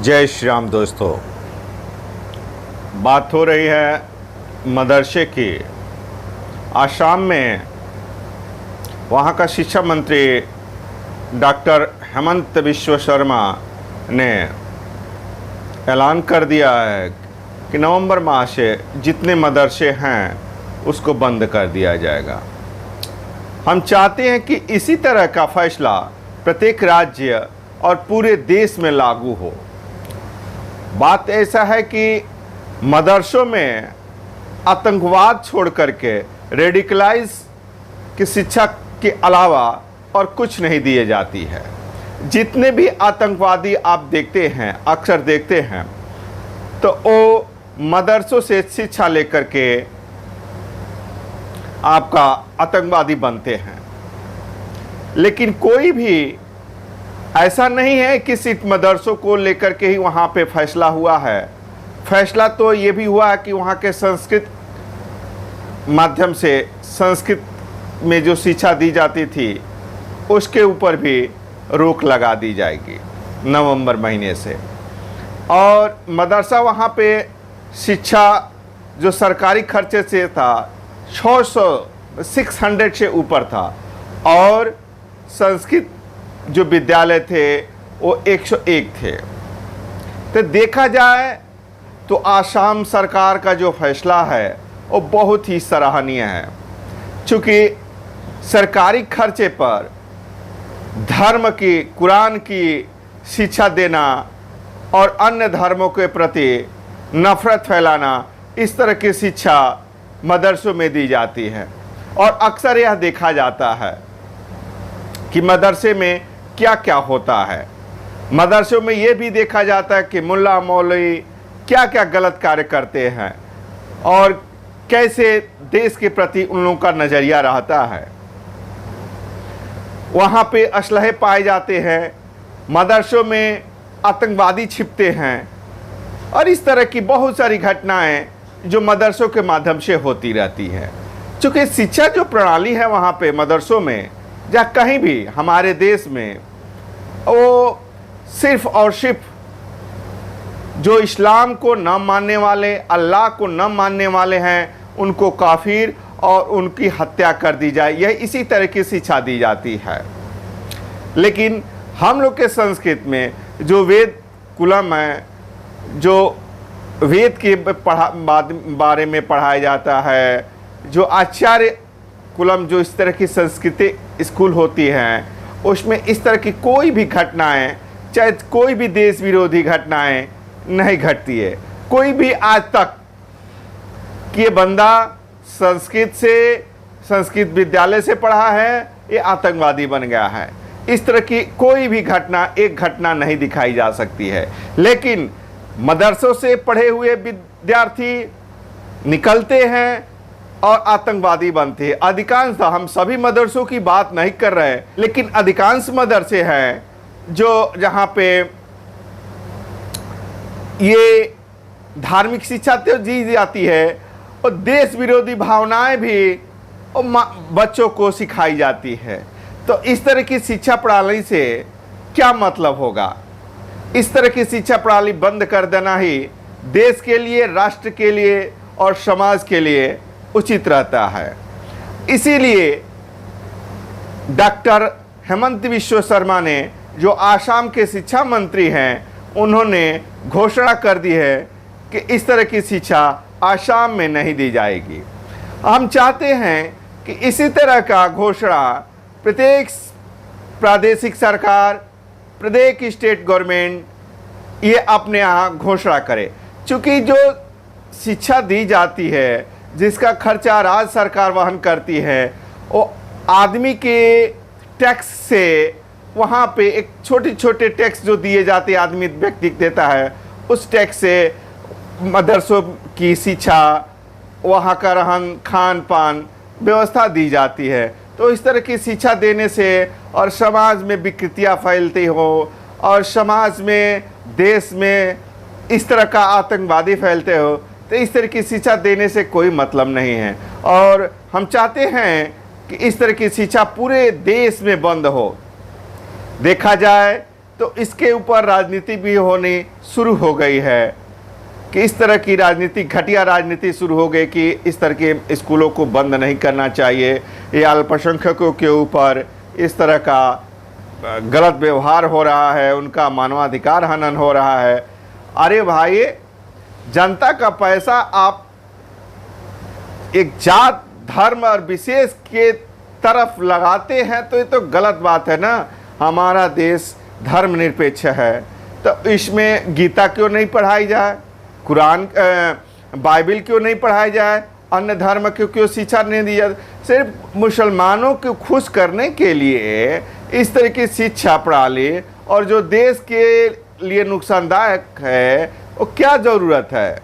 जय श्री राम दोस्तों। बात हो रही है मदरसे की। आसाम में वहाँ का शिक्षा मंत्री डॉक्टर हेमंत बिश्व शर्मा ने ऐलान कर दिया है कि नवंबर माह से जितने मदरसे हैं उसको बंद कर दिया जाएगा। हम चाहते हैं कि इसी तरह का फैसला प्रत्येक राज्य और पूरे देश में लागू हो। बात ऐसा है कि मदरसों में आतंकवाद छोड़ करके रेडिकलाइज की शिक्षा के अलावा और कुछ नहीं दिए जाती है। जितने भी आतंकवादी आप देखते हैं, अक्सर देखते हैं, तो वो मदरसों से शिक्षा लेकर के आपका आतंकवादी बनते हैं। लेकिन कोई भी ऐसा नहीं है कि सिर्फ मदरसों को लेकर के ही वहाँ पे फैसला हुआ है। फैसला तो ये भी हुआ है कि वहाँ के संस्कृत माध्यम से संस्कृत में जो शिक्षा दी जाती थी उसके ऊपर भी रोक लगा दी जाएगी नवंबर महीने से। और मदरसा वहाँ पे शिक्षा जो सरकारी खर्चे से था 600 से ऊपर था, और संस्कृत जो विद्यालय थे वो 101 थे। तो देखा जाए तो आसाम सरकार का जो फैसला है वो बहुत ही सराहनीय है, क्योंकि सरकारी खर्चे पर धर्म की, कुरान की शिक्षा देना और अन्य धर्मों के प्रति नफरत फैलाना, इस तरह की शिक्षा मदरसों में दी जाती है। और अक्सर यह देखा जाता है कि मदरसे में क्या क्या होता है। मदरसों में ये भी देखा जाता है कि मुल्ला मौलवी क्या क्या गलत कार्य करते हैं और कैसे देश के प्रति उन लोगों का नज़रिया रहता है। वहाँ पे असलहे पाए जाते हैं, मदरसों में आतंकवादी छिपते हैं, और इस तरह की बहुत सारी घटनाएं जो मदरसों के माध्यम से होती रहती हैं। चूँकि शिक्षा जो प्रणाली है वहाँ पे मदरसों में या कहीं भी हमारे देश में, वो सिर्फ और सिर्फ जो इस्लाम को न मानने वाले, अल्लाह को न मानने वाले हैं, उनको काफिर और उनकी हत्या कर दी जाए, यह इसी तरह की शिक्षा दी जाती है। लेकिन हम लोग के संस्कृत में जो वेद कुलम है, जो वेद के बारे में पढ़ाया जाता है, जो आचार्य कुलम, जो इस तरह की संस्कृति स्कूल होती हैं, उसमें इस तरह की कोई भी घटनाएं, चाहे कोई भी देश विरोधी घटनाएं नहीं घटती है। कोई भी आज तक कि ये बंदा संस्कृत विद्यालय से पढ़ा है, ये आतंकवादी बन गया है, इस तरह की कोई भी घटना, एक घटना नहीं दिखाई जा सकती है। लेकिन मदरसों से पढ़े हुए विद्यार्थी निकलते हैं और आतंकवादी बनते हैं। अधिकांश, हम सभी मदरसों की बात नहीं कर रहे, लेकिन अधिकांश मदरसे हैं जो जहाँ पे ये धार्मिक शिक्षा तो दी जाती है और देश विरोधी भावनाएं भी बच्चों को सिखाई जाती है। तो इस तरह की शिक्षा प्रणाली से क्या मतलब होगा? इस तरह की शिक्षा प्रणाली बंद कर देना ही देश के लिए, राष्ट्र के लिए और समाज के लिए उचित रहता है। इसीलिए डॉक्टर हेमंत बिश्व शर्मा ने, जो आसाम के शिक्षा मंत्री हैं, उन्होंने घोषणा कर दी है कि इस तरह की शिक्षा आसाम में नहीं दी जाएगी। हम चाहते हैं कि इसी तरह का घोषणा प्रत्येक प्रादेशिक सरकार, प्रत्येक स्टेट गवर्नमेंट ये अपने यहाँ घोषणा करे। चूँकि जो शिक्षा दी जाती है, जिसका खर्चा राज्य सरकार वहन करती है, वो आदमी के टैक्स से, वहाँ पे एक छोटे छोटे टैक्स जो दिए जाते हैं, आदमी व्यक्ति देता है, उस टैक्स से मदरसों की शिक्षा, वहाँ का रहन खान पान व्यवस्था दी जाती है। तो इस तरह की शिक्षा देने से और समाज में विकृतियाँ फैलती हो और समाज में, देश में इस तरह का आतंकवादी फैलते हो, तो इस तरह की शिक्षा देने से कोई मतलब नहीं है। और हम चाहते हैं कि इस तरह की शिक्षा पूरे देश में बंद हो। देखा जाए तो इसके ऊपर राजनीति भी होनी शुरू हो गई है कि इस तरह की राजनीति, घटिया राजनीति शुरू हो गई कि इस तरह के स्कूलों को बंद नहीं करना चाहिए, या अल्पसंख्यकों के ऊपर इस तरह का गलत व्यवहार हो रहा है, उनका मानवाधिकार हनन हो रहा है। अरे भाई, जनता का पैसा आप एक जात, धर्म और विशेष के तरफ लगाते हैं तो ये तो गलत बात है ना। हमारा देश धर्मनिरपेक्ष है, तो इसमें गीता क्यों नहीं पढ़ाई जाए, कुरान बाइबल क्यों नहीं पढ़ाई जाए, अन्य धर्म को क्यों शिक्षा नहीं दी जाए। सिर्फ मुसलमानों को खुश करने के लिए इस तरह की शिक्षा प्रणाली, और जो देश के लिए नुकसानदायक है, वो क्या ज़रूरत है।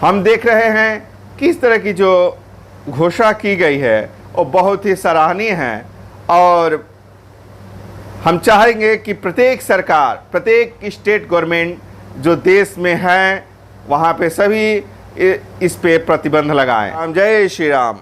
हम देख रहे हैं कि इस तरह की जो घोषणा की गई है वो बहुत ही सराहनीय है, और हम चाहेंगे कि प्रत्येक सरकार, प्रत्येक स्टेट गवर्नमेंट जो देश में है, वहाँ पे सभी इस पे प्रतिबंध लगाएं। जय श्री राम।